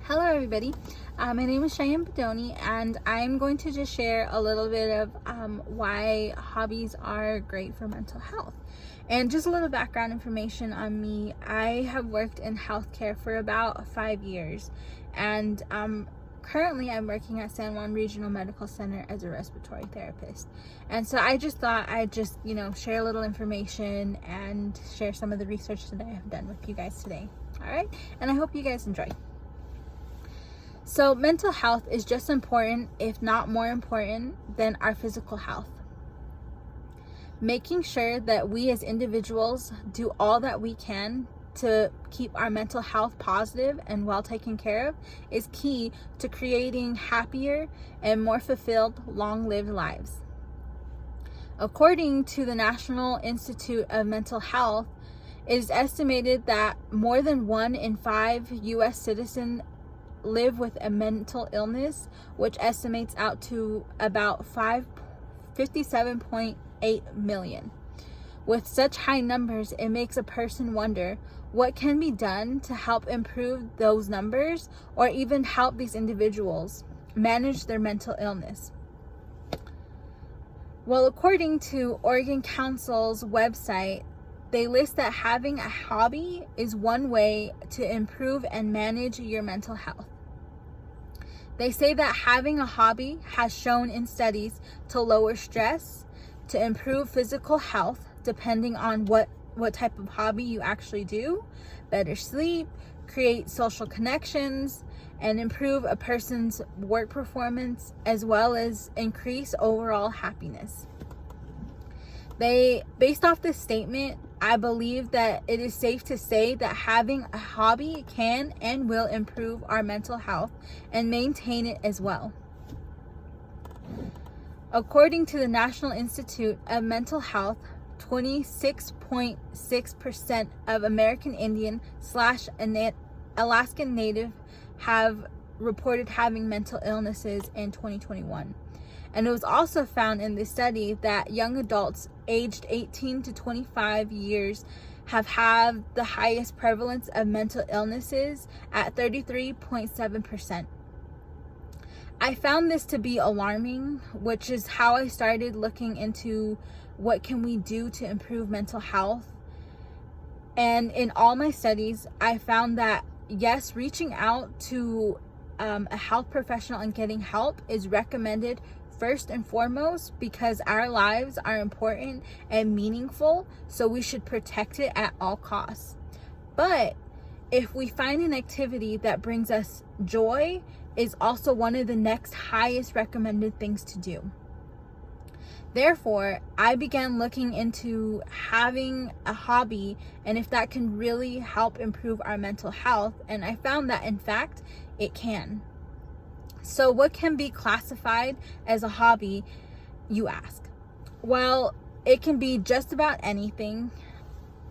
Hello everybody, my name is Cheyenne Bedoni, and I'm going to just share a little bit of why hobbies are great for mental health. And just a little background information on me. I have worked in healthcare for about 5 years, and currently I'm working at San Juan Regional Medical Center as a respiratory therapist. And so I just thought I'd just, share a little information and share some of the research that I have done with you guys today. All right, and I hope you guys enjoy. So mental health is just important, if not more important, than our physical health. Making sure that we as individuals do all that we can to keep our mental health positive and well taken care of is key to creating happier and more fulfilled, long-lived lives. According to the National Institute of Mental Health, it is estimated that more than 1 in 5 U.S. citizens live with a mental illness, which estimates out to about 57.8 million. With such high numbers, it makes a person wonder what can be done to help improve those numbers, or even help these individuals manage their mental illness. Well, according to Oregon Council's website, they list that having a hobby is one way to improve and manage your mental health. They say that having a hobby has shown in studies to lower stress, to improve physical health, depending on what type of hobby you actually do, better sleep, create social connections, and improve a person's work performance, as well as increase overall happiness. Based off this statement, I believe that it is safe to say that having a hobby can and will improve our mental health and maintain it as well. According to the National Institute of Mental Health, 26.6% of American Indian / Alaskan Native have reported having mental illnesses in 2021. And it was also found in this study that young adults aged 18 to 25 years have had the highest prevalence of mental illnesses at 33.7%. I found this to be alarming, which is how I started looking into what can we do to improve mental health. And in all my studies, I found that yes, reaching out to a health professional and getting help is recommended first and foremost, because our lives are important and meaningful, so we should protect it at all costs. But if we find an activity that brings us joy, is also one of the next highest recommended things to do. Therefore, I began looking into having a hobby and if that can really help improve our mental health, and I found that in fact it can. So what can be classified as a hobby, you ask? Well, it can be just about anything.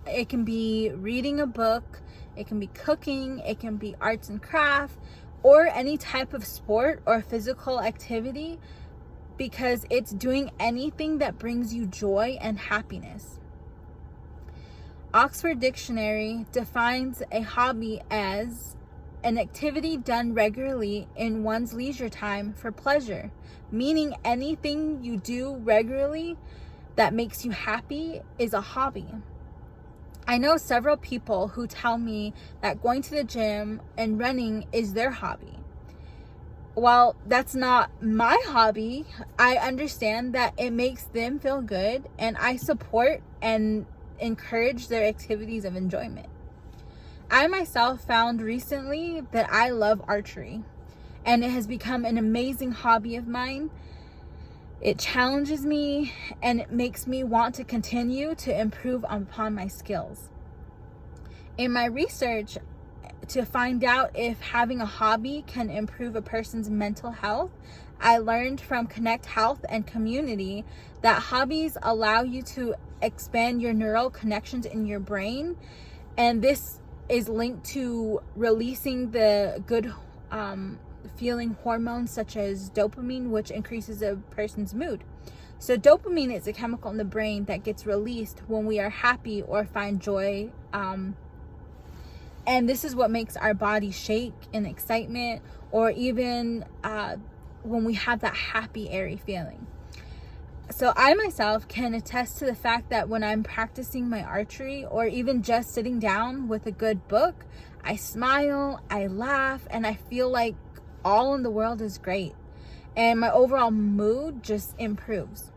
It can be reading a book, it can be cooking, it can be arts and crafts, or any type of sport or physical activity, because it's doing anything that brings you joy and happiness. Oxford Dictionary defines a hobby as an activity done regularly in one's leisure time for pleasure, meaning anything you do regularly that makes you happy is a hobby. I know several people who tell me that going to the gym and running is their hobby. While that's not my hobby, I understand that it makes them feel good, and I support and encourage their activities of enjoyment. I myself found recently that I love archery, and it has become an amazing hobby of mine. It challenges me and it makes me want to continue to improve upon my skills. In my research to find out if having a hobby can improve a person's mental health, I learned from Connect Health and Community that hobbies allow you to expand your neural connections in your brain, and this is linked to releasing the good feeling hormones such as dopamine, which increases a person's mood. So dopamine is a chemical in the brain that gets released when we are happy or find joy And this is what makes our body shake in excitement, or even when we have that happy, airy feeling. So I myself can attest to the fact that when I'm practicing my archery, or even just sitting down with a good book, I smile, I laugh, and I feel like all in the world is great. And my overall mood just improves.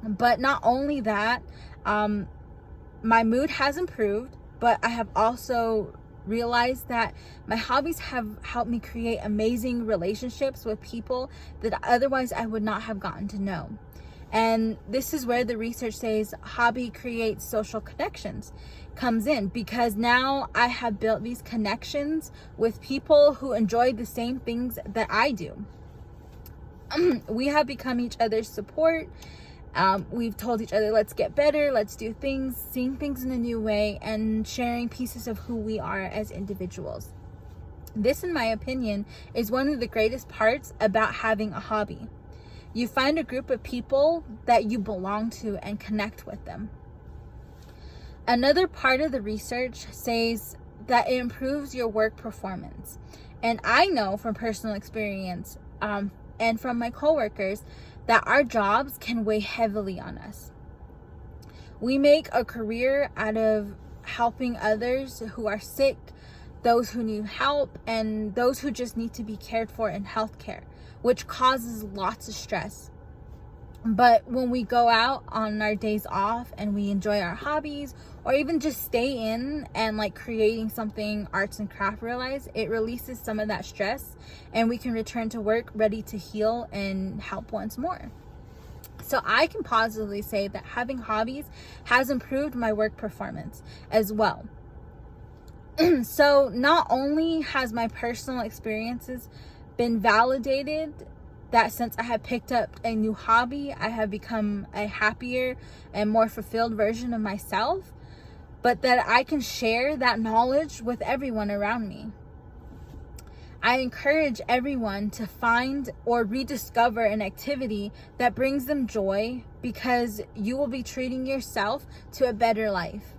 But not only that, my mood has improved, but I have also realized that my hobbies have helped me create amazing relationships with people that otherwise I would not have gotten to know. And this is where the research says hobby creates social connections comes in, because now I have built these connections with people who enjoy the same things that I do. We have become each other's support. We've told each other, let's get better, let's do things, seeing things in a new way, and sharing pieces of who we are as individuals. This, in my opinion, is one of the greatest parts about having a hobby. You find a group of people that you belong to and connect with them. Another part of the research says that it improves your work performance. And I know from personal experience and from my coworkers that our jobs can weigh heavily on us. We make a career out of helping others who are sick, those who need help, and those who just need to be cared for in healthcare, which causes lots of stress. But when we go out on our days off and we enjoy our hobbies, or even just stay in and like creating something arts and craft realize, it releases some of that stress and we can return to work ready to heal and help once more. So I can positively say that having hobbies has improved my work performance as well. So not only has my personal experiences been validated that since I have picked up a new hobby, I have become a happier and more fulfilled version of myself, but that I can share that knowledge with everyone around me. I encourage everyone to find or rediscover an activity that brings them joy, because you will be treating yourself to a better life.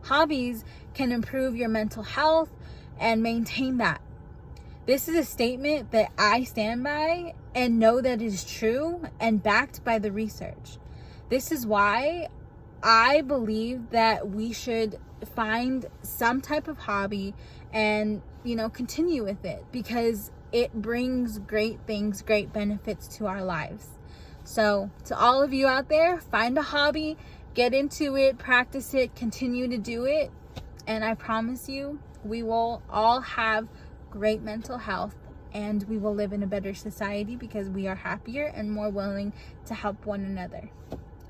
Hobbies can improve your mental health and maintain that. This is a statement that I stand by and know that it is true and backed by the research. This is why I believe that we should find some type of hobby and, continue with it, because it brings great things, great benefits to our lives. So to all of you out there, find a hobby, get into it, practice it, continue to do it. And I promise you, we will all have great mental health, and we will live in a better society because we are happier and more willing to help one another.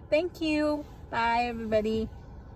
Thank you. Bye, everybody.